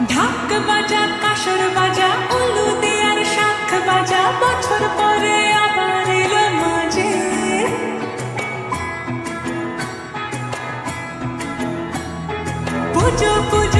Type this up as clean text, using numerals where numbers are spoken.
ঢাক বাজা কাসর বাজা উলু দেয়ার শাখ বাজা বছর পরে আবার এলো মাঝে পুজো পুজো